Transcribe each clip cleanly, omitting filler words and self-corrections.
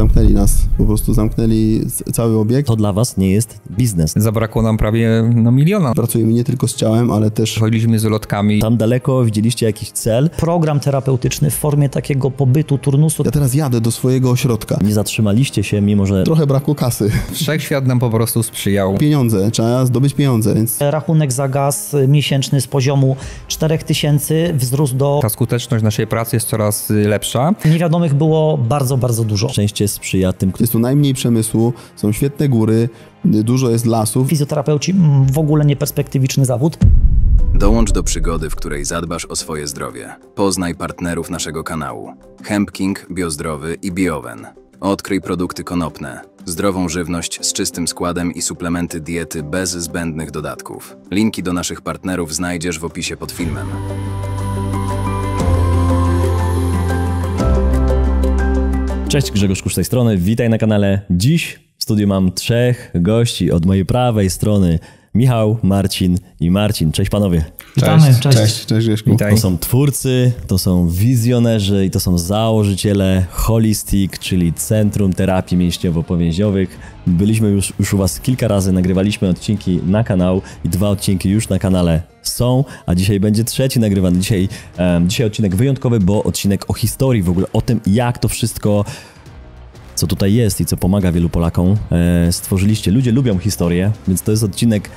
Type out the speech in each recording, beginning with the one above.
zamknęli nas. Po prostu zamknęli cały obiekt. To dla was nie jest biznes. Zabrakło nam prawie miliona. Pracujemy nie tylko z ciałem, ale też... Chodziliśmy z ulotkami. Tam daleko widzieliście jakiś cel. Program terapeutyczny w formie takiego pobytu, turnusu. Ja teraz jadę do swojego ośrodka. Nie zatrzymaliście się, mimo że... Trochę brakło kasy. Wszechświat nam po prostu sprzyjał. Pieniądze, trzeba zdobyć pieniądze, więc... Rachunek za gaz miesięczny z poziomu 4000 wzrósł do... Ta skuteczność naszej pracy jest coraz lepsza. Niewiadomych było bardzo, bardzo dużo. Szczęście sprzyja tym, Jest tu najmniej przemysłu, są świetne góry, dużo jest lasów. Fizjoterapeuci w ogóle nieperspektywiczny zawód. Dołącz do przygody, w której zadbasz o swoje zdrowie. Poznaj partnerów naszego kanału. Hemp King, Biozdrowy i Biowen. Odkryj produkty konopne, zdrową żywność z czystym składem i suplementy diety bez zbędnych dodatków. Linki do naszych partnerów znajdziesz w opisie pod filmem. Cześć, Grzegorz Kusz z tej strony, witaj na kanale. Dziś w studiu mam 3 gości. Od mojej prawej strony Michał, Marcin i Marcin. Cześć panowie. Witamy, Cześć Grzeszku. Witaj. To są twórcy, to są wizjonerzy i to są założyciele Holistic, czyli Centrum Terapii Mięśniowo-Powięziowych. Byliśmy już u was kilka razy, nagrywaliśmy odcinki na kanał i 2 odcinki już na kanale są, a dzisiaj będzie 3 nagrywany. Dzisiaj odcinek wyjątkowy, bo odcinek o historii, w ogóle o tym, jak to wszystko, co tutaj jest i co pomaga wielu Polakom, stworzyliście. Ludzie lubią historię, więc to jest odcinek,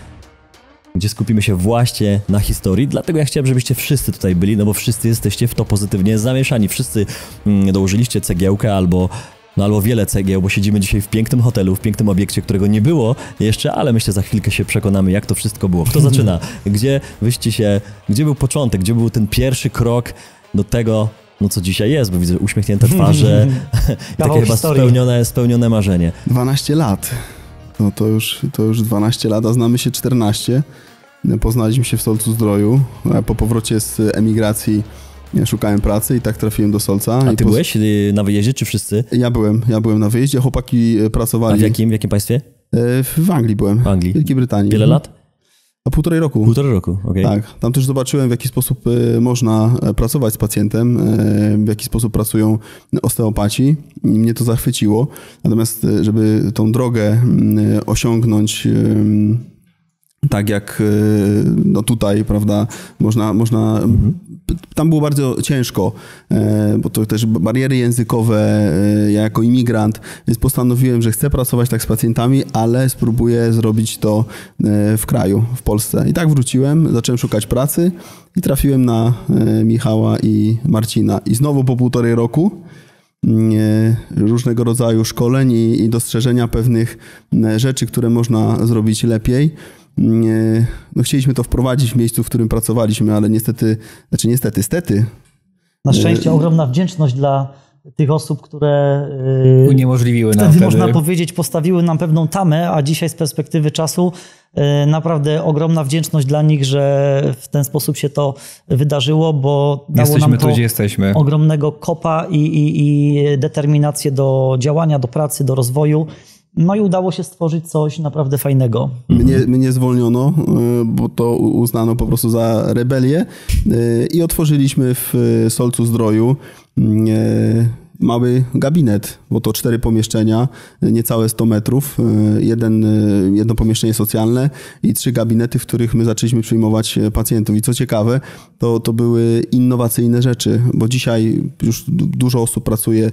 gdzie skupimy się właśnie na historii. Dlatego ja chciałem, żebyście wszyscy tutaj byli, no bo wszyscy jesteście w to pozytywnie zamieszani. Wszyscy dołożyliście cegiełkę albo wiele cegieł, bo siedzimy dzisiaj w pięknym hotelu, w pięknym obiekcie, którego nie było jeszcze, ale myślę, za chwilkę się przekonamy, jak to wszystko było. Kto zaczyna? Gdzie był początek? Gdzie był ten pierwszy krok do tego, no co dzisiaj jest, bo widzę uśmiechnięte twarze, takie chyba spełnione marzenie. 12 lat. No to już 12 lat, a znamy się 14. Poznaliśmy się w Solcu-Zdroju. Po powrocie z emigracji szukałem pracy i tak trafiłem do Solca. A ty byłeś na wyjeździe, czy wszyscy? Ja byłem na wyjeździe, chłopaki pracowali. A w jakim państwie? W Anglii byłem. W Anglii. W Wielkiej Brytanii. Wiele lat? A 1,5 roku. 1,5 roku, okej. Tak, tam też zobaczyłem, w jaki sposób można pracować z pacjentem, w jaki sposób pracują osteopaci i mnie to zachwyciło. Natomiast, żeby tą drogę osiągnąć tak jak no tutaj, prawda, można tam było bardzo ciężko, bo to też bariery językowe, ja jako imigrant, więc postanowiłem, że chcę pracować tak z pacjentami, ale spróbuję zrobić to w kraju, w Polsce. I tak wróciłem, zacząłem szukać pracy i trafiłem na Michała i Marcina. I znowu po 1,5 roku różnego rodzaju szkoleń i dostrzeżenia pewnych rzeczy, które można zrobić lepiej. No chcieliśmy to wprowadzić w miejscu, w którym pracowaliśmy, ale niestety. Na szczęście ogromna wdzięczność dla tych osób, które uniemożliwiły nam wtedy, można powiedzieć, postawiły nam pewną tamę, a dzisiaj z perspektywy czasu naprawdę ogromna wdzięczność dla nich, że w ten sposób się to wydarzyło, bo dało nam to ogromnego kopa i determinację do działania, do pracy, do rozwoju. No i udało się stworzyć coś naprawdę fajnego. Mnie zwolniono, bo to uznano po prostu za rebelię i otworzyliśmy w Solcu-Zdroju mały gabinet, bo to 4 pomieszczenia, niecałe 100 metrów, jedno pomieszczenie socjalne i 3 gabinety, w których my zaczęliśmy przyjmować pacjentów. I co ciekawe, to były innowacyjne rzeczy, bo dzisiaj już dużo osób pracuje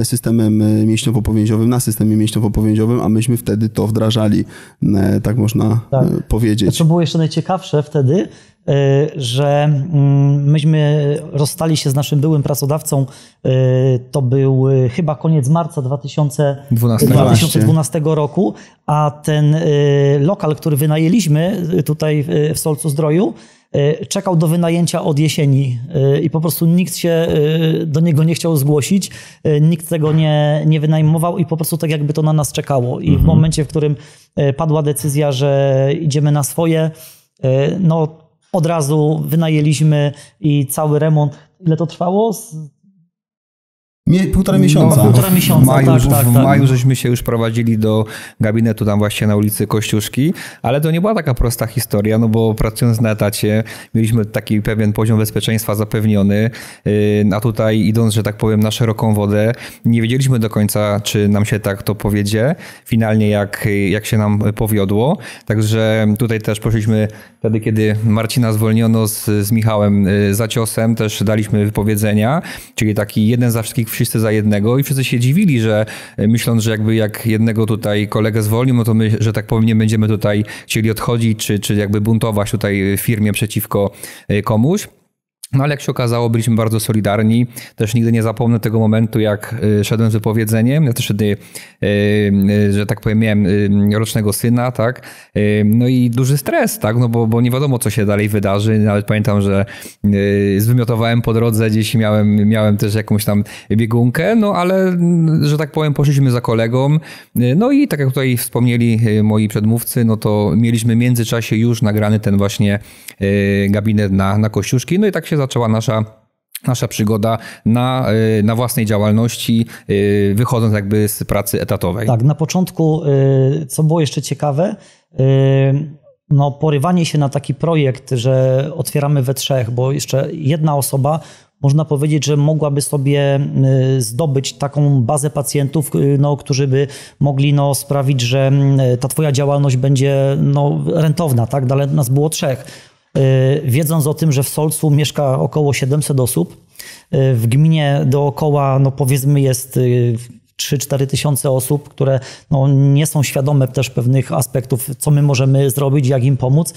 systemem mięśniowo-powięziowym, na systemie mięśniowo-powięziowym, a myśmy wtedy to wdrażali, tak można powiedzieć. Co było jeszcze najciekawsze wtedy, że myśmy rozstali się z naszym byłym pracodawcą, to był chyba koniec marca 2012 roku, a ten lokal, który wynajęliśmy tutaj w Solcu-Zdroju, czekał do wynajęcia od jesieni i po prostu nikt się do niego nie chciał zgłosić, nikt tego nie wynajmował i po prostu tak jakby to na nas czekało. I w momencie, w którym padła decyzja, że idziemy na swoje, no od razu wynajęliśmy i cały remont. Ile to trwało? Półtora miesiąca. Półtora miesiąca, W maju żeśmy się już prowadzili do gabinetu tam właśnie na ulicy Kościuszki, ale to nie była taka prosta historia, no bo pracując na etacie mieliśmy taki pewien poziom bezpieczeństwa zapewniony, a tutaj idąc, że tak powiem, na szeroką wodę, nie wiedzieliśmy do końca, czy nam się tak to powiedzie, finalnie jak się nam powiodło, także tutaj też poszliśmy wtedy, kiedy Marcina zwolniono z Michałem za ciosem, też daliśmy wypowiedzenia, czyli taki jeden za wszystkich, wszyscy za jednego i wszyscy się dziwili, że myśląc, że jak jednego tutaj kolegę zwolnił, no to my, że tak powiem, nie będziemy tutaj chcieli odchodzić, czy jakby buntować tutaj w firmie przeciwko komuś. No ale jak się okazało, byliśmy bardzo solidarni. Też nigdy nie zapomnę tego momentu, jak szedłem z wypowiedzeniem. Ja też wtedy, że tak powiem, miałem rocznego syna, tak? No i duży stres, tak? No bo nie wiadomo, co się dalej wydarzy. Nawet pamiętam, że zwymiotowałem po drodze, gdzieś miałem też jakąś tam biegunkę, no ale, że tak powiem, poszliśmy za kolegą. No i tak jak tutaj wspomnieli moi przedmówcy, no to mieliśmy w międzyczasie już nagrany ten właśnie gabinet na Kościuszki. No i tak się zaczęła nasza przygoda na własnej działalności, wychodząc jakby z pracy etatowej. Tak, na początku, co było jeszcze ciekawe, no porywanie się na taki projekt, że otwieramy we trzech, bo jeszcze jedna osoba, można powiedzieć, że mogłaby sobie zdobyć taką bazę pacjentów, no, którzy by mogli sprawić, że ta twoja działalność będzie rentowna, tak? Ale nas było trzech. Wiedząc o tym, że w Solcu mieszka około 700 osób, w gminie dookoła, powiedzmy, jest 3-4 tysiące osób, które nie są świadome też pewnych aspektów, co my możemy zrobić, jak im pomóc.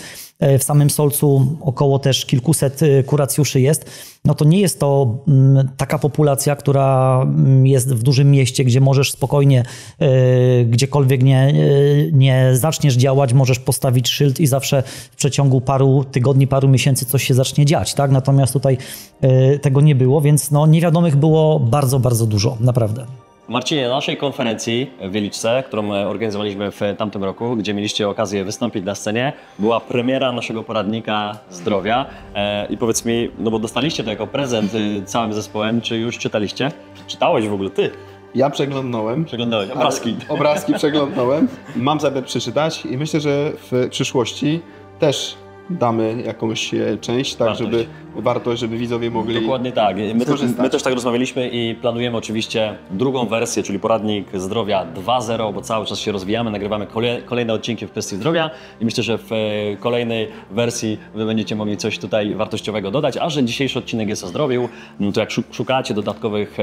W samym Solcu około też kilkuset kuracjuszy jest. No to nie jest to taka populacja, która jest w dużym mieście, gdzie możesz spokojnie gdziekolwiek nie zaczniesz działać, możesz postawić szyld i zawsze w przeciągu paru tygodni, paru miesięcy coś się zacznie dziać, tak? Natomiast tutaj tego nie było, więc niewiadomych było bardzo, bardzo dużo, naprawdę. Marcinie, na naszej konferencji w Wieliczce, którą organizowaliśmy w tamtym roku, gdzie mieliście okazję wystąpić na scenie, była premiera naszego poradnika zdrowia. I powiedz mi, bo dostaliście to jako prezent całym zespołem, czy już czytaliście? Czytałeś w ogóle ty? Ja przeglądnąłeś obrazki. Obrazki przeglądnąłem. Mam zamiar przeczytać i myślę, że w przyszłości też damy jakąś część, tak, wartość, żeby widzowie mogli. Dokładnie tak. My też tak rozmawialiśmy i planujemy oczywiście drugą wersję, czyli poradnik zdrowia 2.0, bo cały czas się rozwijamy, nagrywamy kolejne odcinki w kwestii zdrowia i myślę, że w kolejnej wersji wy będziecie mogli coś tutaj wartościowego dodać, a że dzisiejszy odcinek jest o zdrowiu, to jak szukacie dodatkowych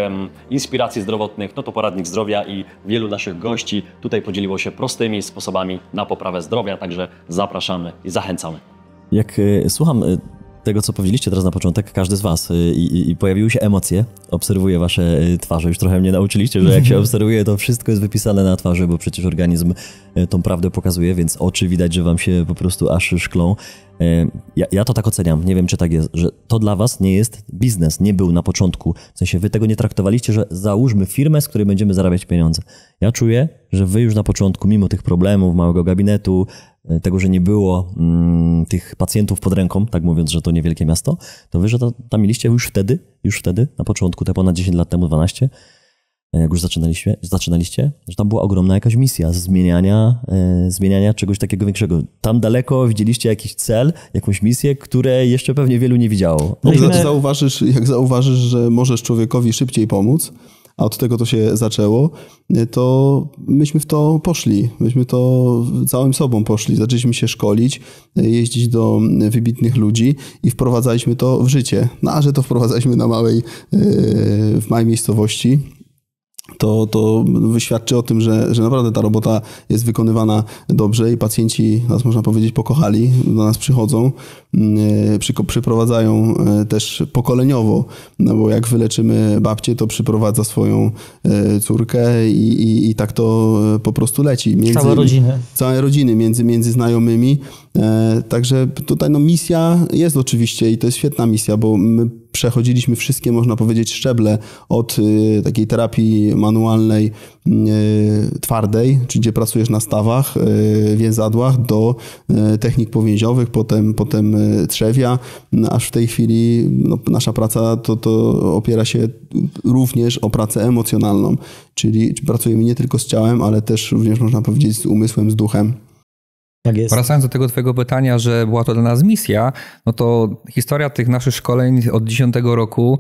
inspiracji zdrowotnych, no to poradnik zdrowia i wielu naszych gości tutaj podzieliło się prostymi sposobami na poprawę zdrowia, także zapraszamy i zachęcamy. Jak słucham tego, co powiedzieliście teraz na początek, każdy z was i pojawiły się emocje, obserwuję wasze twarze, już trochę mnie nauczyliście, że jak się obserwuje, to wszystko jest wypisane na twarzy, bo przecież organizm tą prawdę pokazuje, więc oczy widać, że wam się po prostu aż szklą. Ja to tak oceniam, nie wiem, czy tak jest, że to dla was nie jest biznes, nie był na początku, w sensie wy tego nie traktowaliście, że załóżmy firmę, z której będziemy zarabiać pieniądze. Ja czuję, że wy już na początku, mimo tych problemów, małego gabinetu, tego, że nie było tych pacjentów pod ręką, tak mówiąc, że to niewielkie miasto, to wy, że tam mieliście już wtedy, na początku, te ponad 10 lat temu, 12, jak już zaczynaliście, że tam była ogromna jakaś misja zmieniania czegoś takiego większego. Tam daleko widzieliście jakiś cel, jakąś misję, które jeszcze pewnie wielu nie widziało. Jak zauważysz, że możesz człowiekowi szybciej pomóc, a od tego to się zaczęło, to myśmy w to poszli. Myśmy to całym sobą poszli. Zaczęliśmy się szkolić, jeździć do wybitnych ludzi i wprowadzaliśmy to w życie. No a że to wprowadzaliśmy w małej miejscowości, to świadczy o tym, że naprawdę ta robota jest wykonywana dobrze i pacjenci nas, można powiedzieć, pokochali, do nas przychodzą, przyprowadzają też pokoleniowo, no bo jak wyleczymy babcię, to przyprowadza córkę i tak to po prostu leci. Całe rodziny między znajomymi. Także tutaj misja jest oczywiście i to jest świetna misja, bo my przechodziliśmy wszystkie, można powiedzieć, szczeble od takiej terapii manualnej, twardej, czyli gdzie pracujesz na stawach, więzadłach, do technik powięziowych, potem trzewia, aż w tej chwili nasza praca to opiera się również o pracę emocjonalną, czyli pracujemy nie tylko z ciałem, ale też również można powiedzieć z umysłem, z duchem. Tak jest. Wracając do tego twojego pytania, że była to dla nas misja, no to historia tych naszych szkoleń od 10 roku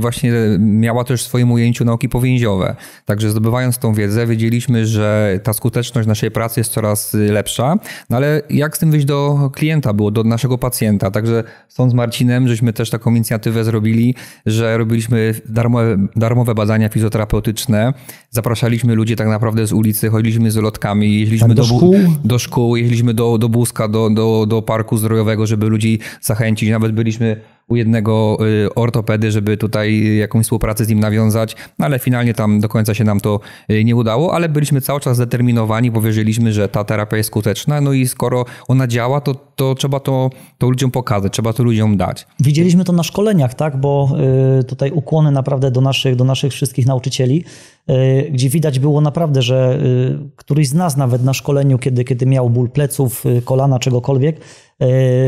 właśnie miała też w swoim ujęciu nauki powięziowe. Także zdobywając tą wiedzę, wiedzieliśmy, że ta skuteczność naszej pracy jest coraz lepsza, no ale jak z tym wyjść do klienta było, do naszego pacjenta? Także stąd z Marcinem, żeśmy też taką inicjatywę zrobili, że robiliśmy darmowe badania fizjoterapeutyczne, zapraszaliśmy ludzi tak naprawdę z ulicy, chodziliśmy z ulotkami, jeździliśmy do szkół, jeździliśmy do Buzka, do parku zdrowego, żeby ludzi zachęcić. Nawet byliśmy u jednego ortopedy, żeby tutaj jakąś współpracę z nim nawiązać, no ale finalnie tam do końca się nam to nie udało, ale byliśmy cały czas zdeterminowani, bo wierzyliśmy, że ta terapia jest skuteczna, no i skoro ona działa, to trzeba to ludziom pokazać, trzeba to ludziom dać. Widzieliśmy to na szkoleniach, tak, bo tutaj ukłony naprawdę do naszych wszystkich nauczycieli, gdzie widać było naprawdę, że któryś z nas nawet na szkoleniu, kiedy miał ból pleców, kolana, czegokolwiek,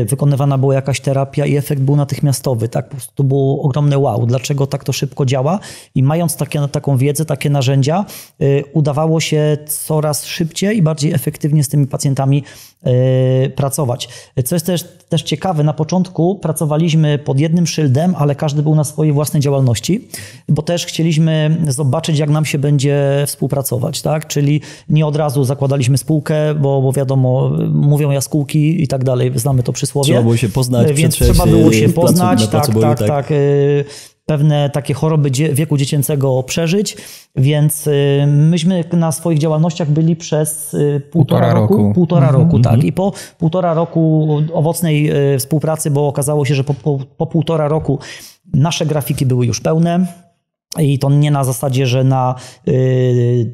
wykonywana była jakaś terapia i efekt był natychmiastowy. Tak? Po prostu to było ogromne wow. Dlaczego tak to szybko działa? I mając taką wiedzę, takie narzędzia, udawało się coraz szybciej i bardziej efektywnie z tymi pacjentami pracować. Co jest też ciekawe, na początku pracowaliśmy pod jednym szyldem, ale każdy był na swojej własnej działalności, bo też chcieliśmy zobaczyć, jak nam się będzie współpracować. Tak? Czyli nie od razu zakładaliśmy spółkę, bo wiadomo, mówią jaskółki i tak dalej. Znamy to przysłowie. Trzeba było się poznać. Więc trzeba było się poznać, tak. Pewne takie choroby wieku dziecięcego przeżyć, więc myśmy na swoich działalnościach byli przez półtora roku, tak. I po 1,5 roku owocnej współpracy, bo okazało się, że po 1,5 roku nasze grafiki były już pełne. I to nie na zasadzie, że na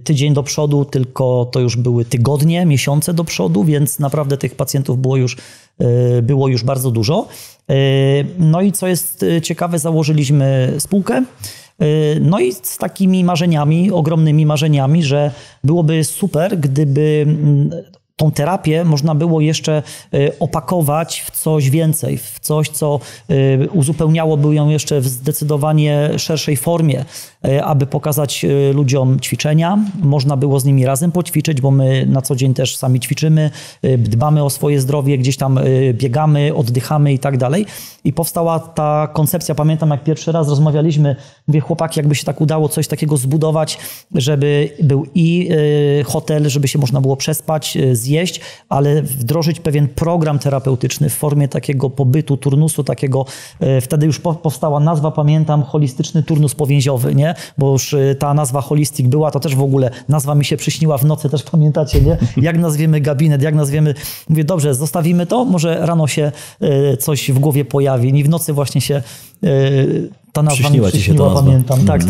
tydzień do przodu, tylko to już były tygodnie, miesiące do przodu, więc naprawdę tych pacjentów było już bardzo dużo. No i co jest ciekawe, założyliśmy spółkę. No i z takimi marzeniami, ogromnymi marzeniami, że byłoby super, gdyby tą terapię można było jeszcze opakować w coś więcej, w coś, co uzupełniałoby ją jeszcze w zdecydowanie szerszej formie, aby pokazać ludziom ćwiczenia. Można było z nimi razem poćwiczyć, bo my na co dzień też sami ćwiczymy, dbamy o swoje zdrowie, gdzieś tam biegamy, oddychamy i tak dalej. I powstała ta koncepcja, pamiętam jak pierwszy raz rozmawialiśmy, mówię, chłopaki, jakby się tak udało coś takiego zbudować, żeby był i hotel, żeby się można było przespać, zjeść, ale wdrożyć pewien program terapeutyczny w formie takiego pobytu, turnusu takiego. Wtedy już powstała nazwa, pamiętam, holistyczny turnus powięziowy, nie? Bo już ta nazwa holistic była, to też w ogóle nazwa mi się przyśniła w nocy, też pamiętacie, nie? Jak nazwiemy gabinet, jak nazwiemy... Mówię, dobrze, zostawimy to, może rano się coś w głowie pojawi. I w nocy właśnie się... Ta nazwa mi przyśniła, pamiętam. Tak.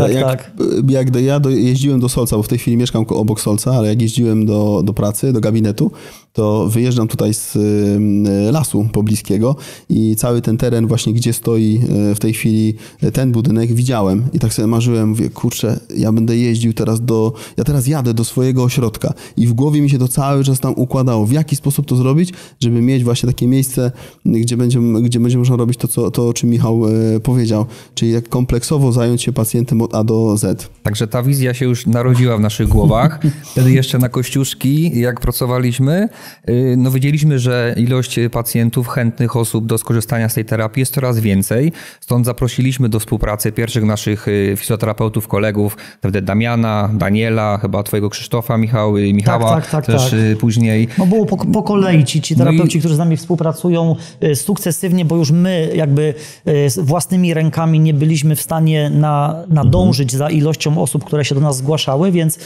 Jak ja jeździłem do Solca, bo w tej chwili mieszkam obok Solca, ale jak jeździłem do pracy, do gabinetu, to wyjeżdżam tutaj z lasu pobliskiego i cały ten teren właśnie, gdzie stoi w tej chwili ten budynek, widziałem. I tak sobie marzyłem, mówię, kurczę, ja będę jeździł teraz ja teraz jadę do swojego ośrodka i w głowie mi się to cały czas tam układało. W jaki sposób to zrobić, żeby mieć właśnie takie miejsce, gdzie będzie można robić to, o czym Michał powiedział. Czyli jak kompleksowo zająć się pacjentem od A do Z. Także ta wizja się już narodziła w naszych głowach. Wtedy jeszcze na Kościuszki, jak pracowaliśmy, no wiedzieliśmy, że ilość pacjentów, chętnych osób do skorzystania z tej terapii jest coraz więcej. Stąd zaprosiliśmy do współpracy pierwszych naszych fizjoterapeutów, kolegów, wtedy Damiana, Daniela, chyba twojego Krzysztofa, Michała też później. No było po kolei ci terapeuci, którzy z nami współpracują sukcesywnie, bo już my jakby własnymi rękami nie byliśmy w stanie nadążyć za ilością osób, które się do nas zgłaszały, więc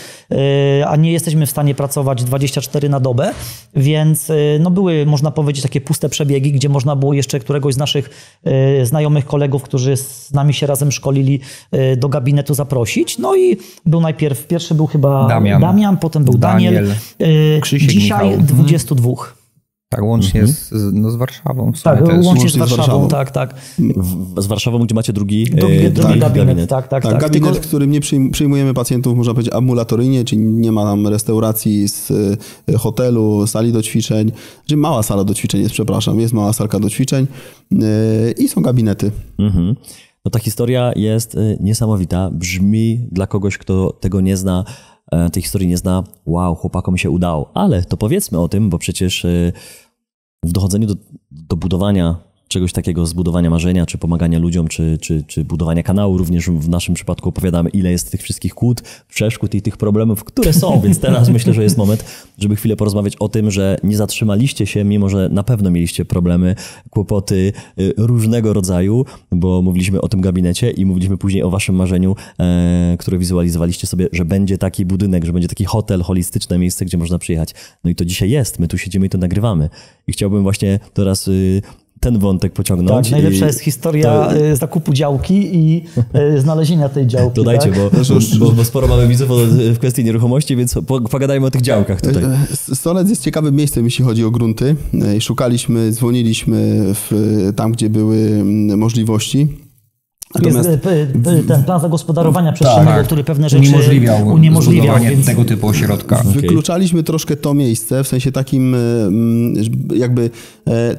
a nie jesteśmy w stanie pracować 24 na dobę, więc no były, można powiedzieć, takie puste przebiegi, gdzie można było jeszcze któregoś z naszych znajomych kolegów, którzy z nami się razem szkolili, do gabinetu zaprosić. No i był pierwszy był chyba Damian, potem był Daniel. Krzysiek, dzisiaj Michał. 22. Tak, łącznie z Warszawą. Tak, też. łącznie z Warszawą, tak. Z Warszawą, gdzie macie drugi gabinet. Tak. Gabinet, Tylko... w którym nie przyjmujemy pacjentów, można powiedzieć, ambulatoryjnie, czyli nie ma tam restauracji z hotelu, sali do ćwiczeń, czyli mała sala do ćwiczeń jest, przepraszam, jest mała salka do ćwiczeń i są gabinety. No ta historia jest niesamowita, brzmi dla kogoś, kto tego nie zna, tej historii nie zna, wow, chłopakom się udało, ale to powiedzmy o tym, bo przecież w dochodzeniu do budowania czegoś takiego, zbudowania marzenia, czy pomagania ludziom, czy budowania kanału, również w naszym przypadku opowiadamy, ile jest tych wszystkich kłód, przeszkód i tych problemów, które są, więc teraz myślę, że jest moment, żeby chwilę porozmawiać o tym, że nie zatrzymaliście się, mimo że na pewno mieliście problemy, kłopoty różnego rodzaju, bo mówiliśmy o tym gabinecie i mówiliśmy później o waszym marzeniu, które wizualizowaliście sobie, że będzie taki budynek, że będzie taki hotel, holistyczne miejsce, gdzie można przyjechać. No i to dzisiaj jest, my tu siedzimy i to nagrywamy. I chciałbym właśnie teraz ten wątek pociągnąć. Tak, najlepsza jest historia zakupu działki i znalezienia tej działki. Dodajcie, tak? bo sporo mamy widzów w kwestii nieruchomości, więc pogadajmy o tych działkach tutaj. Solec jest ciekawym miejscem, jeśli chodzi o grunty. Szukaliśmy, dzwoniliśmy tam, gdzie były możliwości. Natomiast jest ten plan zagospodarowania przestrzennego, który pewne rzeczy uniemożliwiał więc... tego typu ośrodka. Wykluczaliśmy troszkę to miejsce, w sensie takim jakby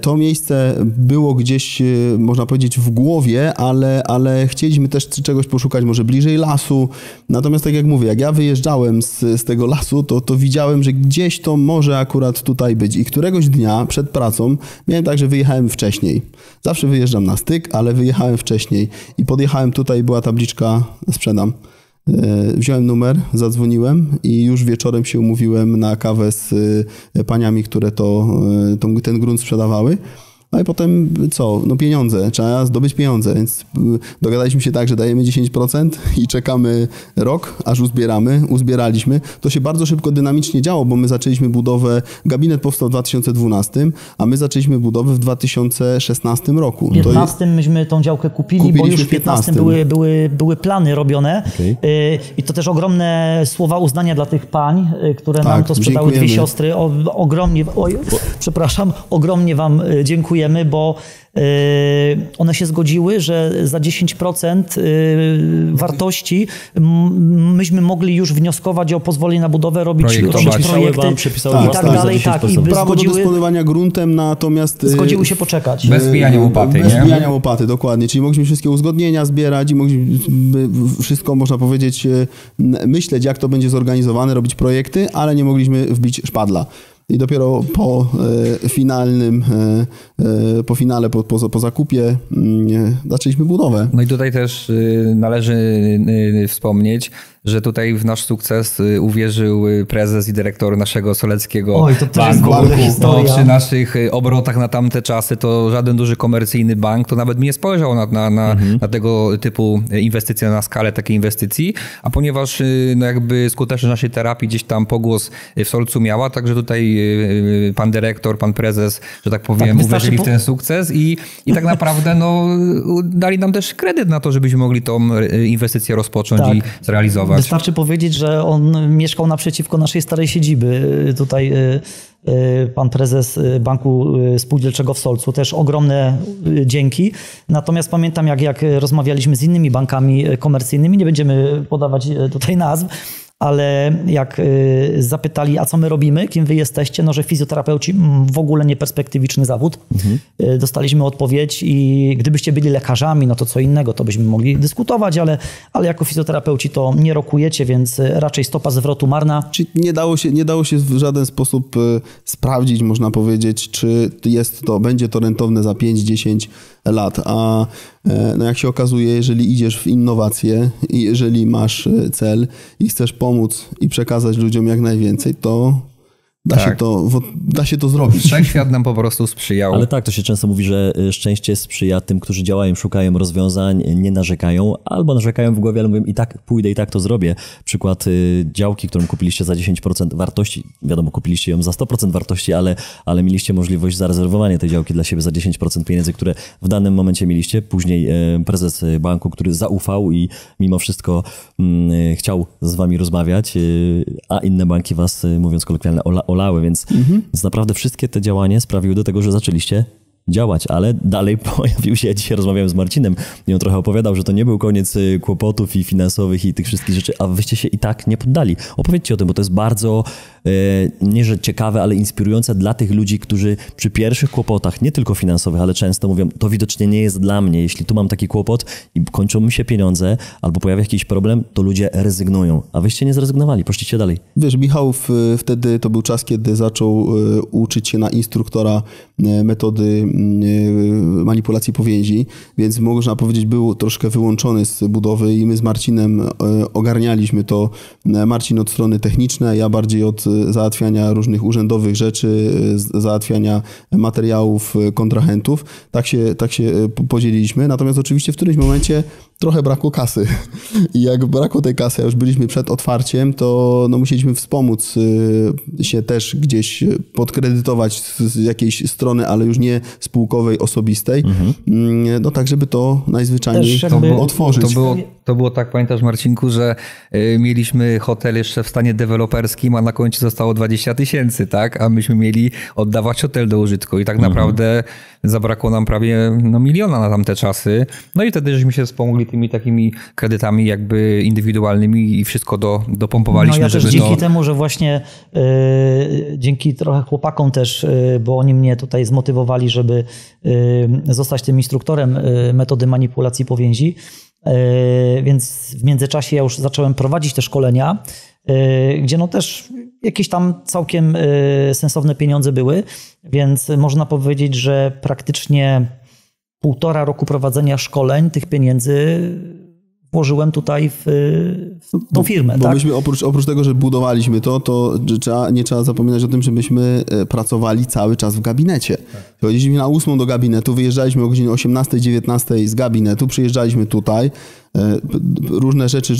to miejsce było gdzieś, można powiedzieć, w głowie, ale chcieliśmy też czegoś poszukać może bliżej lasu. Natomiast tak jak mówię, jak ja wyjeżdżałem z tego lasu, to widziałem, że gdzieś to może akurat tutaj być. I któregoś dnia przed pracą miałem tak, że wyjechałem wcześniej. Zawsze wyjeżdżam na styk, ale wyjechałem wcześniej. I podjechałem tutaj, była tabliczka sprzedam. Wziąłem numer, zadzwoniłem i już wieczorem się umówiłem na kawę z paniami, które ten grunt sprzedawały. No i potem co? No pieniądze. Trzeba zdobyć pieniądze, więc dogadaliśmy się tak, że dajemy 10% i czekamy rok, aż uzbieraliśmy. To się bardzo szybko, dynamicznie działo, bo my zaczęliśmy budowę, gabinet powstał w 2012, a my zaczęliśmy budowę w 2016 roku. W 2015 myśmy tą działkę kupili, bo już w 2015 były plany robione. Okay. I to też ogromne słowa uznania dla tych pań, które nam to sprzedały, dwie siostry. Ogromnie wam dziękuję. Bo one się zgodziły, że za 10% wartości myśmy mogli już wnioskować o pozwolenie na budowę, robić projekty i tak dalej. I prawo do dysponowania gruntem, natomiast zgodziły się poczekać. Bez zbijania łopaty. Bez zbijania łopaty, dokładnie. Czyli mogliśmy wszystkie uzgodnienia zbierać i mogliśmy wszystko, można powiedzieć, myśleć, jak to będzie zorganizowane, robić projekty, ale nie mogliśmy wbić szpadla. I dopiero po finale, po zakupie zaczęliśmy budowę. No i tutaj też należy wspomnieć, że tutaj w nasz sukces uwierzył prezes i dyrektor naszego soleckiego banku. To przy naszych obrotach na tamte czasy to żaden duży komercyjny bank to nawet nie spojrzał na tego typu inwestycje, na skalę takiej inwestycji, a ponieważ no jakby skuteczność naszej terapii gdzieś tam pogłos w Solcu miała, także tutaj pan dyrektor, pan prezes, że tak powiem, uwierzyli w ten sukces i tak naprawdę no, dali nam też kredyt na to, żebyśmy mogli tą inwestycję rozpocząć i zrealizować. Wystarczy powiedzieć, że on mieszkał naprzeciwko naszej starej siedziby. Tutaj pan prezes Banku Spółdzielczego w Solcu. Też ogromne dzięki. Natomiast pamiętam, jak rozmawialiśmy z innymi bankami komercyjnymi, nie będziemy podawać tutaj nazw, ale jak zapytali, a co my robimy, kim wy jesteście, no że fizjoterapeuci w ogóle nieperspektywiczny zawód. Dostaliśmy odpowiedź i gdybyście byli lekarzami, no to co innego, to byśmy mogli dyskutować, ale jako fizjoterapeuci to nie rokujecie, więc raczej stopa zwrotu marna. Czyli nie dało się w żaden sposób sprawdzić, można powiedzieć, czy będzie to rentowne za 5-10 lat, a no jak się okazuje, jeżeli idziesz w innowacje i jeżeli masz cel i chcesz pomóc i przekazać ludziom jak najwięcej, to da się to zrobić. Wszechświat nam po prostu sprzyjał. Ale tak, to się często mówi, że szczęście sprzyja tym, którzy działają, szukają rozwiązań, nie narzekają, albo narzekają w głowie, ale mówią i tak pójdę, i tak to zrobię. Przykład działki, którą kupiliście za 10% wartości, wiadomo, kupiliście ją za 100% wartości, ale mieliście możliwość zarezerwowania tej działki dla siebie za 10% pieniędzy, które w danym momencie mieliście. Później prezes banku, który zaufał i mimo wszystko chciał z wami rozmawiać, a inne banki was, mówiąc kolokwialnie, olały, więc naprawdę wszystkie te działania sprawiły do tego, że zaczęliście działać, ale dalej pojawił się, dzisiaj rozmawiałem z Marcinem i on trochę opowiadał, że to nie był koniec kłopotów i finansowych i tych wszystkich rzeczy, a wyście się i tak nie poddali. Opowiedzcie o tym, bo to jest bardzo, nie że ciekawe, ale inspirujące dla tych ludzi, którzy przy pierwszych kłopotach, nie tylko finansowych, ale często mówią, to widocznie nie jest dla mnie, jeśli tu mam taki kłopot i kończą mi się pieniądze albo pojawia jakiś problem, to ludzie rezygnują, a wyście nie zrezygnowali, poszliście dalej. Wiesz, Michał wtedy to był czas, kiedy zaczął uczyć się na instruktora metody manipulacji powięzi, więc można powiedzieć, był troszkę wyłączony z budowy i my z Marcinem ogarnialiśmy to. Marcin od strony technicznej, ja bardziej od załatwiania różnych urzędowych rzeczy, załatwiania materiałów kontrahentów. Tak się podzieliliśmy. Natomiast oczywiście w którymś momencie trochę brakło kasy. I jak brakło tej kasy, a już byliśmy przed otwarciem, to musieliśmy wspomóc się też gdzieś podkredytować z jakiejś strony, ale już nie spółkowej, osobistej. Tak, żeby to najzwyczajniej otworzyć. To było tak, pamiętasz Marcinku, że mieliśmy hotel jeszcze w stanie deweloperskim, a na koncie zostało 20 000, tak? A myśmy mieli oddawać hotel do użytku i tak naprawdę zabrakło nam prawie 1 miliona na tamte czasy. No i wtedy żeśmy się wspomogli tymi takimi kredytami jakby indywidualnymi i wszystko dopompowaliśmy. No ja też dzięki temu, że właśnie dzięki trochę chłopakom też, bo oni mnie tutaj zmotywowali, żeby zostać tym instruktorem metody manipulacji powięzi. Więc w międzyczasie ja już zacząłem prowadzić te szkolenia, gdzie też jakieś tam całkiem sensowne pieniądze były, więc można powiedzieć, że praktycznie 1,5 roku prowadzenia szkoleń tych pieniędzy włożyłem tutaj w tą firmę. Bo tak? myśmy oprócz tego, że budowaliśmy to nie trzeba zapominać o tym, że myśmy pracowali cały czas w gabinecie. Chodziliśmy na 8 do gabinetu, wyjeżdżaliśmy o godzinie 18-19 z gabinetu, przyjeżdżaliśmy tutaj. Różne rzeczy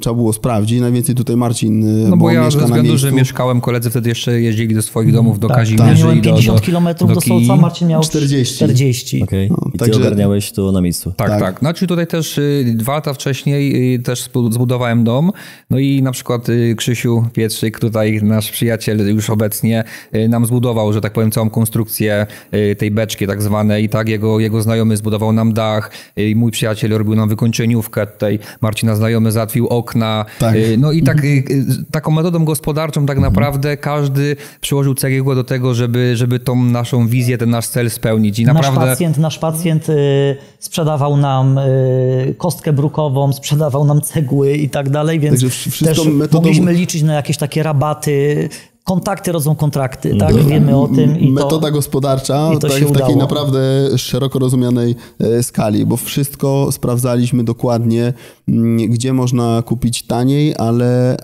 trzeba było sprawdzić. Najwięcej tutaj Marcin, bo ja mieszka ze względu, na miejscu. że mieszkałem, koledzy wtedy jeszcze jeździli do swoich domów, do Kazimierzy. Ja miałem i 50 kilometrów do Solca, Marcin miał 40. Okay. I ty ogarniałeś to na miejscu. Tak. Znaczy tutaj też 2 lata wcześniej też zbudowałem dom. No i na przykład Krzysiu Pietrzyk, tutaj nasz przyjaciel już obecnie, nam zbudował, że tak powiem, całą konstrukcję tej beczki tak zwanej. Tak, jego znajomy zbudował nam dach. Mój przyjaciel robił nam wykończeniówkę. Tutaj Marcina znajomy załatwił okna. Tak. No i taką metodą gospodarczą tak naprawdę każdy przyłożył cegiełkę do tego, żeby tą naszą wizję, ten nasz cel spełnić. I naprawdę... Nasz pacjent sprzedawał nam kostkę brukową, sprzedawał nam cegły i tak dalej, więc też mogliśmy liczyć na jakieś takie rabaty. Kontakty rodzą kontrakty, tak? Wiemy o tym. Metoda gospodarcza w takiej naprawdę szeroko rozumianej skali, bo wszystko sprawdzaliśmy dokładnie, gdzie można kupić taniej,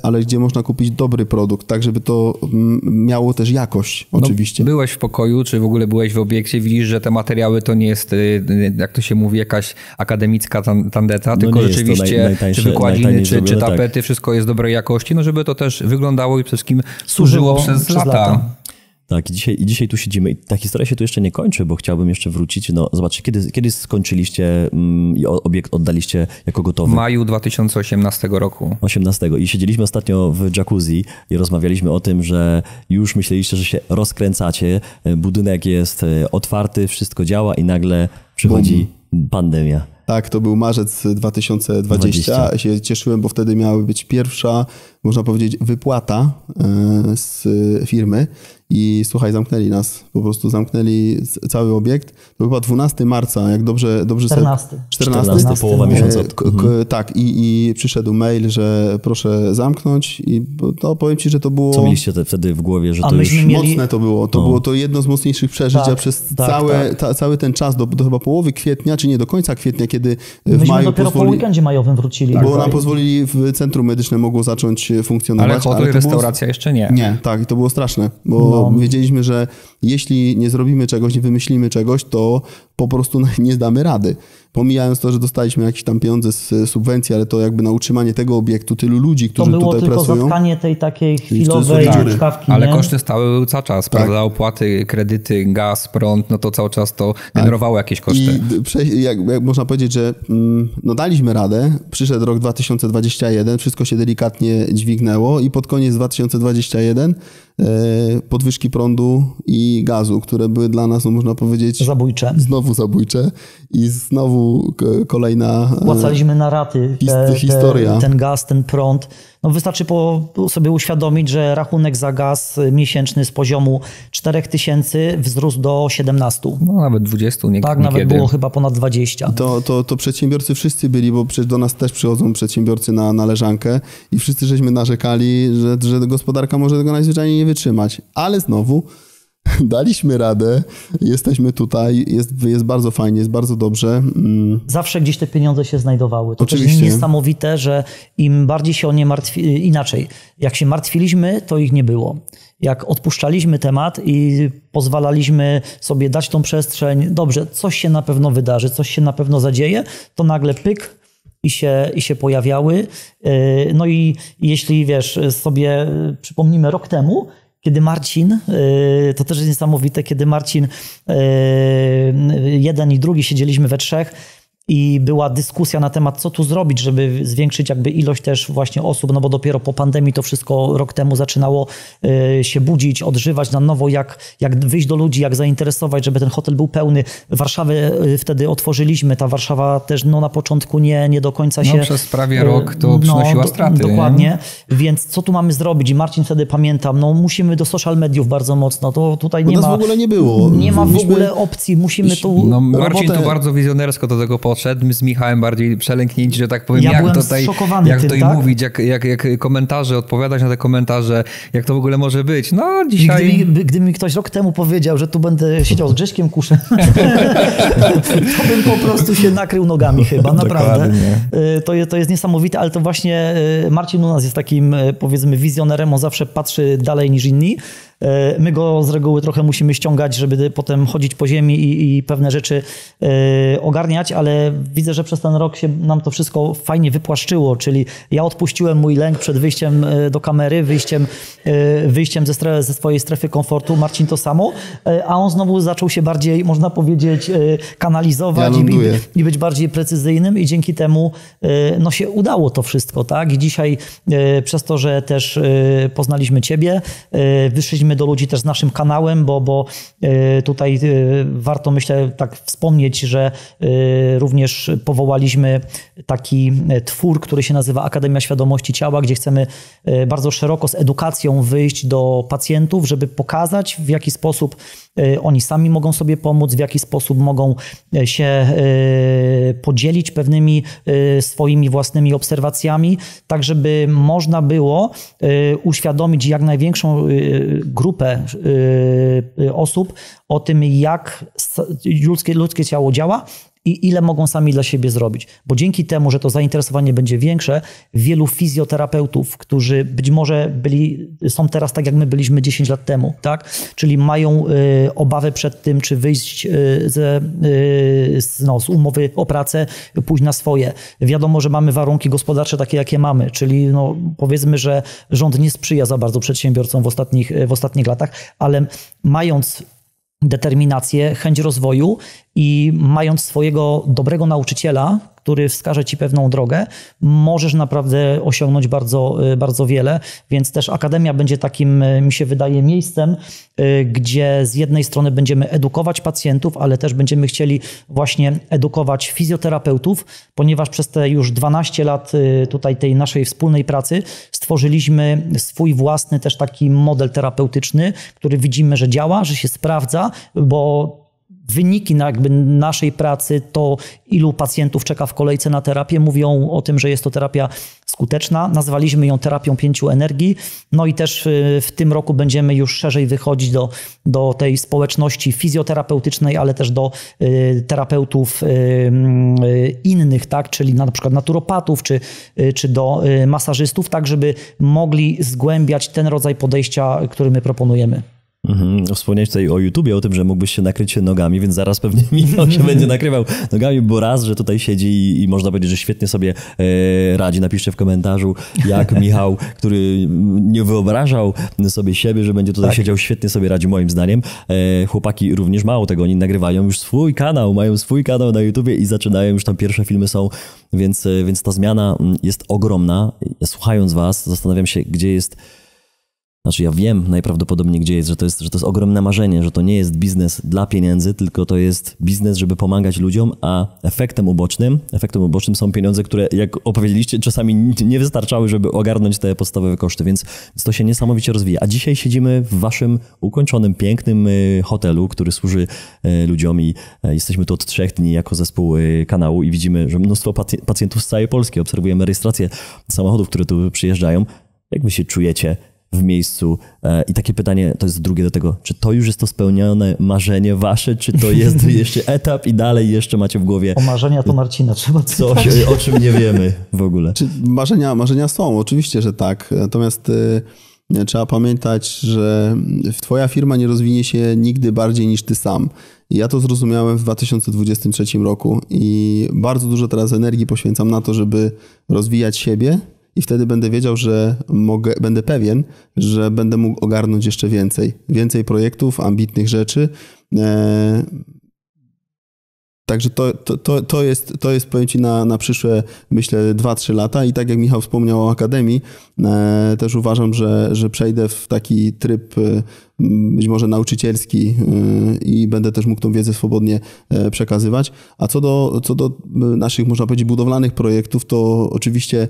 ale gdzie można kupić dobry produkt, tak żeby to miało też jakość oczywiście. Byłeś w pokoju, czy w ogóle byłeś w obiekcie, widzisz, że te materiały to nie jest, jak to się mówi, jakaś akademicka tandeta, tylko rzeczywiście czy wykładziny, czy tapety, wszystko jest dobrej jakości, żeby to też wyglądało i przede wszystkim służyło przez lata. Tak, i dzisiaj tu siedzimy i ta historia się tu jeszcze nie kończy, bo chciałbym jeszcze wrócić. Zobaczcie, kiedy skończyliście i obiekt oddaliście jako gotowy? W maju 2018 roku. 18. I siedzieliśmy ostatnio w jacuzzi i rozmawialiśmy o tym, że już myśleliście, że się rozkręcacie, budynek jest otwarty, wszystko działa i nagle przychodzi pandemia. Tak, to był marzec 2020. Ja się cieszyłem, bo wtedy miała być pierwsza, można powiedzieć, wypłata z firmy. I słuchaj, zamknęli nas. Po prostu zamknęli cały obiekt. To chyba 12 marca, jak dobrze 14 połowa miesiąca. Tak, i przyszedł mail, że proszę zamknąć i to powiem ci, że to było... Co mieliście wtedy w głowie, że to już... Mocne to było. To było to jedno z mocniejszych przeżyć, przez cały ten czas, do chyba połowy kwietnia, czy nie do końca kwietnia, kiedy w maju dopiero po weekendzie majowym wrócili. Bo nam pozwolili, w centrum medycznym mogło zacząć funkcjonować. Ale hotel i restauracja jeszcze nie. Nie, tak, i to było straszne, bo wiedzieliśmy, że jeśli nie zrobimy czegoś, nie wymyślimy czegoś, to po prostu nie zdamy rady. pomijając to, że dostaliśmy jakieś tam pieniądze z subwencji, ale to jakby na utrzymanie tego obiektu, tylu ludzi, którzy tutaj pracują. To było tylko zatkanie tej takiej chwilowej czkawki. Ale koszty stały cały czas, prawda? Opłaty, kredyty, gaz, prąd, no to cały czas to generowało jakieś koszty. I jak można powiedzieć, że no daliśmy radę, przyszedł rok 2021, wszystko się delikatnie dźwignęło i pod koniec 2021 podwyżki prądu i gazu, które były dla nas, no można powiedzieć, znowu zabójcze i znowu kolejna płacaliśmy na raty historia. Ten gaz, ten prąd. No wystarczy sobie uświadomić, że rachunek za gaz miesięczny z poziomu 4000 wzrósł do 17. No nawet 20 niekiedy. Tak, nawet było chyba ponad 20. To przedsiębiorcy wszyscy byli, bo przecież do nas też przychodzą przedsiębiorcy na leżankę i wszyscy żeśmy narzekali, że gospodarka może tego najzwyczajniej nie wytrzymać. Ale znowu daliśmy radę, jesteśmy tutaj, jest bardzo fajnie, jest bardzo dobrze. Zawsze gdzieś te pieniądze się znajdowały. To Oczywiście. też jest niesamowite, że im bardziej się o nie inaczej. Jak się martwiliśmy, to ich nie było. Jak odpuszczaliśmy temat i pozwalaliśmy sobie dać tą przestrzeń, dobrze, coś się na pewno wydarzy, coś się na pewno zadzieje, to nagle pyk i się pojawiały. No i jeśli sobie przypomnimy rok temu, kiedy Marcin, to też jest niesamowite, kiedy Marcin, jeden i drugi siedzieliśmy we trzech i była dyskusja na temat, co tu zrobić, żeby zwiększyć jakby ilość też właśnie osób, no bo dopiero po pandemii to wszystko rok temu zaczynało się budzić, odżywać na nowo, jak wyjść do ludzi, jak zainteresować, żeby ten hotel był pełny. Warszawę wtedy otworzyliśmy, ta Warszawa też na początku nie do końca się... No przez prawie rok to przynosiła straty. Dokładnie, więc co tu mamy zrobić? I Marcin wtedy, pamiętam, musimy do social mediów bardzo mocno, to tutaj nie ma... w ogóle nie było. Nie ma w ogóle opcji, musimy tu... No Marcin tu bardzo wizjonersko do tego podszedł, my z Michałem bardziej przelęknięci, że tak powiem, jak tutaj mówić, jak komentarze, odpowiadać na te komentarze, jak to w ogóle może być. No dzisiaj... Gdyby mi ktoś rok temu powiedział, że tu będę siedział z Grześkiem Kuszem, to bym po prostu się nakrył nogami chyba, naprawdę. To jest niesamowite, ale to właśnie Marcin u nas jest takim, powiedzmy, wizjonerem, on zawsze patrzy dalej niż inni. My go z reguły trochę musimy ściągać, żeby potem chodzić po ziemi i pewne rzeczy ogarniać, ale widzę, że przez ten rok się nam to wszystko fajnie wypłaszczyło, czyli ja odpuściłem mój lęk przed wyjściem do kamery, wyjściem ze swojej strefy komfortu, Marcin to samo, a on znowu zaczął się bardziej, można powiedzieć, kanalizować i być bardziej precyzyjnym i dzięki temu się udało to wszystko, tak? I dzisiaj przez to, że też poznaliśmy Ciebie, wyszliśmy do ludzi też z naszym kanałem, bo tutaj warto, myślę, tak wspomnieć, że również powołaliśmy taki twór, który się nazywa Akademia Świadomości Ciała, gdzie chcemy bardzo szeroko z edukacją wyjść do pacjentów, żeby pokazać, w jaki sposób oni sami mogą sobie pomóc, w jaki sposób mogą się podzielić pewnymi swoimi własnymi obserwacjami, tak żeby można było uświadomić jak największą grupę osób o tym, jak ludzkie ciało działa i ile mogą sami dla siebie zrobić. Bo dzięki temu, że to zainteresowanie będzie większe, wielu fizjoterapeutów, którzy być może są teraz tak, jak my byliśmy 10 lat temu, tak? Czyli mają obawę przed tym, czy wyjść z umowy o pracę, pójść na swoje. Wiadomo, że mamy warunki gospodarcze takie, jakie mamy, czyli powiedzmy, że rząd nie sprzyja za bardzo przedsiębiorcom w ostatnich latach, ale mając determinację, chęć rozwoju i mając swojego dobrego nauczyciela, który wskaże ci pewną drogę, możesz naprawdę osiągnąć bardzo, bardzo wiele. Więc też Akademia będzie takim, mi się wydaje, miejscem, gdzie z jednej strony będziemy edukować pacjentów, ale też będziemy chcieli właśnie edukować fizjoterapeutów, ponieważ przez te już 12 lat tutaj tej naszej wspólnej pracy stworzyliśmy swój własny też taki model terapeutyczny, który widzimy, że działa, że się sprawdza, bo wyniki naszej pracy, to ilu pacjentów czeka w kolejce na terapię, mówią o tym, że jest to terapia skuteczna. Nazwaliśmy ją terapią 5 energii. No i też w tym roku będziemy już szerzej wychodzić do tej społeczności fizjoterapeutycznej, ale też do terapeutów innych, tak? Czyli na przykład naturopatów czy do masażystów, tak żeby mogli zgłębiać ten rodzaj podejścia, który my proponujemy. Wspomniałeś tutaj o YouTubie, o tym, że mógłbyś się nakryć nogami, więc zaraz pewnie Michał się będzie nakrywał nogami, bo raz, że tutaj siedzi i można powiedzieć, że świetnie sobie radzi. Napiszcie w komentarzu, jak Michał, który nie wyobrażał sobie siebie, że będzie tutaj siedział, świetnie sobie radzi moim zdaniem. Chłopaki również mało tego, oni nagrywają już swój kanał, mają swój kanał na YouTubie i zaczynają, już tam pierwsze filmy są, więc ta zmiana jest ogromna. Słuchając was, zastanawiam się, gdzie jest. Znaczy ja wiem najprawdopodobniej, gdzie jest, że to jest ogromne marzenie, że to nie jest biznes dla pieniędzy, tylko to jest biznes, żeby pomagać ludziom, a efektem ubocznym są pieniądze, które, jak opowiedzieliście, czasami nie wystarczały, żeby ogarnąć te podstawowe koszty, więc to się niesamowicie rozwija. A dzisiaj siedzimy w waszym ukończonym, pięknym hotelu, który służy ludziom i jesteśmy tu od 3 dni jako zespół kanału i widzimy, że mnóstwo pacjentów z całej Polski, obserwujemy rejestrację samochodów, które tu przyjeżdżają. Jak wy się czujecie w miejscu? I takie pytanie, to jest drugie do tego, czy to już jest to spełnione marzenie wasze, czy to jest jeszcze etap i dalej jeszcze macie w głowie... O marzenia to Marcina trzeba coś, o czym nie wiemy w ogóle. Czy marzenia są, oczywiście, że tak. Natomiast trzeba pamiętać, że twoja firma nie rozwinie się nigdy bardziej niż ty sam. I ja to zrozumiałem w 2023 roku i bardzo dużo teraz energii poświęcam na to, żeby rozwijać siebie, i wtedy będę wiedział, że będę pewien, że będę mógł ogarnąć jeszcze więcej projektów, ambitnych rzeczy. Także to jest powiem ci na przyszłe, myślę, 2-3 lata i tak jak Michał wspomniał o Akademii, też uważam, że przejdę w taki tryb być może nauczycielski i będę też mógł tą wiedzę swobodnie przekazywać. A co do naszych, można powiedzieć, budowlanych projektów, to oczywiście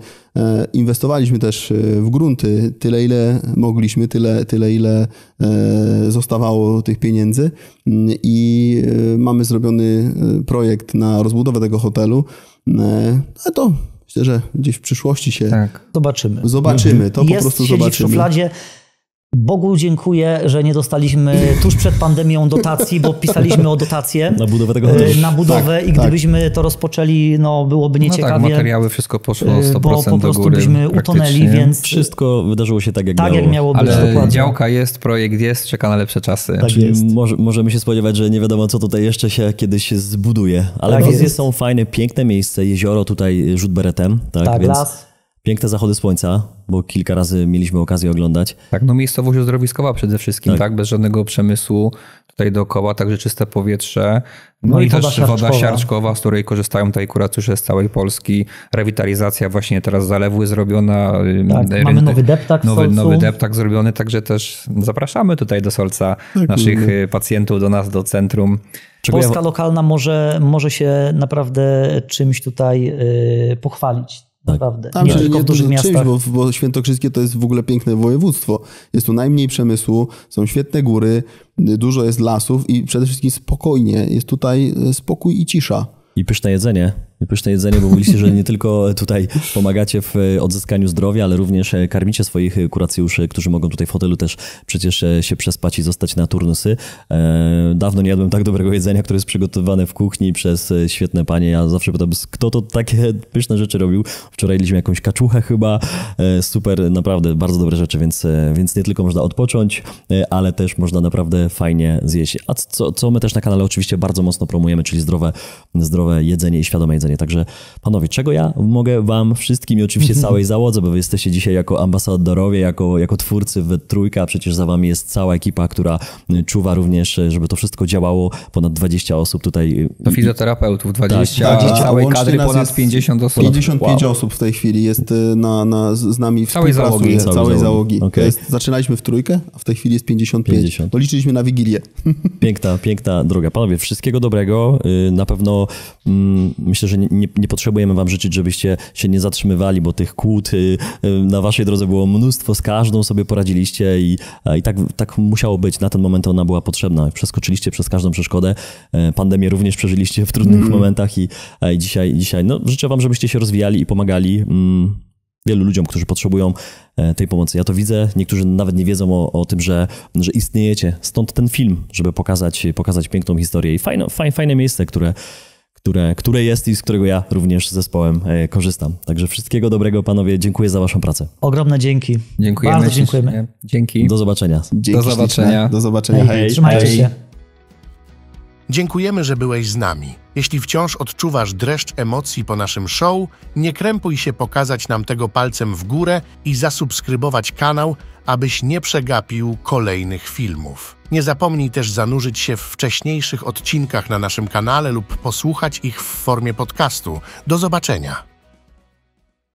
inwestowaliśmy też w grunty tyle, ile mogliśmy, tyle ile zostawało tych pieniędzy i mamy zrobiony projekt na rozbudowę tego hotelu. A to myślę, że gdzieś w przyszłości się zobaczymy. To po prostu zobaczymy. W szufladzie. Bogu dziękuję, że nie dostaliśmy tuż przed pandemią dotacji, bo pisaliśmy o dotację na budowę tego hotelu. Na budowę i gdybyśmy to rozpoczęli, byłoby nieciekawie. No tak, materiały, wszystko poszło 100% bo po prostu do góry, byśmy utonęli, więc... Wszystko wydarzyło się tak, jak miało być. Ale dokładnie. działka jest, projekt jest, czeka na lepsze czasy. Tak jest. Możemy się spodziewać, że nie wiadomo, co tutaj jeszcze się kiedyś zbuduje. Ale wizje są fajne, piękne miejsce, jezioro tutaj, rzut beretem. Tak, więc las. Piękne zachody słońca, bo kilka razy mieliśmy okazję oglądać. Tak, miejscowość uzdrowiskowa przede wszystkim, tak? Bez żadnego przemysłu tutaj dookoła, także czyste powietrze. I też woda siarczkowa, z której korzystają tutaj kuratusze z całej Polski. Rewitalizacja właśnie teraz zalewu jest zrobiona. Tak, mamy nowy deptak nowy deptak zrobiony, także też zapraszamy tutaj do Solca naszych pacjentów, do nas, do centrum. Polska lokalna może się naprawdę czymś tutaj pochwalić. Naprawdę. Nie tylko w dużych miastach. Bo Świętokrzyskie to jest w ogóle piękne województwo. Jest tu najmniej przemysłu, są świetne góry, dużo jest lasów i przede wszystkim spokojnie. Jest tutaj spokój i cisza. I pyszne jedzenie, bo mówiliście, że nie tylko tutaj pomagacie w odzyskaniu zdrowia, ale również karmicie swoich kuracjuszy, którzy mogą tutaj w hotelu też przecież się przespać i zostać na turnusy. Dawno nie jadłem tak dobrego jedzenia, które jest przygotowane w kuchni przez świetne panie. Ja zawsze pytam, kto to takie pyszne rzeczy robił. Wczoraj jedliśmy jakąś kaczuchę chyba. Super, naprawdę bardzo dobre rzeczy, więc nie tylko można odpocząć, ale też można naprawdę fajnie zjeść. A co my też na kanale oczywiście bardzo mocno promujemy, czyli zdrowe jedzenie i świadome jedzenie. Także panowie, czego ja mogę wam wszystkim i oczywiście całej załodze, bo wy jesteście dzisiaj jako ambasadorowie, jako twórcy we trójkę, a przecież za wami jest cała ekipa, która czuwa również, żeby to wszystko działało. Ponad 20 osób tutaj. To fizjoterapeutów 20, całej kadry ponad 50 osób. 55 osób w tej chwili jest z nami całej załogi. Okay. Zaczynaliśmy w trójkę, a w tej chwili jest 55. To liczyliśmy na Wigilię. Piękna droga. Panowie, wszystkiego dobrego. Na pewno myślę, że nie potrzebujemy wam życzyć, żebyście się nie zatrzymywali, bo tych kłód na waszej drodze było mnóstwo, z każdą sobie poradziliście i tak musiało być. Na ten moment ona była potrzebna. Przeskoczyliście przez każdą przeszkodę. Pandemię również przeżyliście w trudnych momentach i dzisiaj życzę wam, żebyście się rozwijali i pomagali wielu ludziom, którzy potrzebują tej pomocy. Ja to widzę, niektórzy nawet nie wiedzą o tym, że istniejecie. Stąd ten film, żeby pokazać piękną historię i fajne miejsce, które które jest i z którego ja również z zespołem korzystam. Także wszystkiego dobrego, panowie. Dziękuję za waszą pracę. Ogromne dzięki. Dziękujemy. Bardzo dziękujemy. Dzięki. Do zobaczenia. Dzięki Do zobaczenia. śliczne. Do zobaczenia. Hej, trzymajcie się. Dziękujemy, że byłeś z nami. Jeśli wciąż odczuwasz dreszcz emocji po naszym show, nie krępuj się pokazać nam tego palcem w górę i zasubskrybować kanał, abyś nie przegapił kolejnych filmów. Nie zapomnij też zanurzyć się w wcześniejszych odcinkach na naszym kanale lub posłuchać ich w formie podcastu. Do zobaczenia!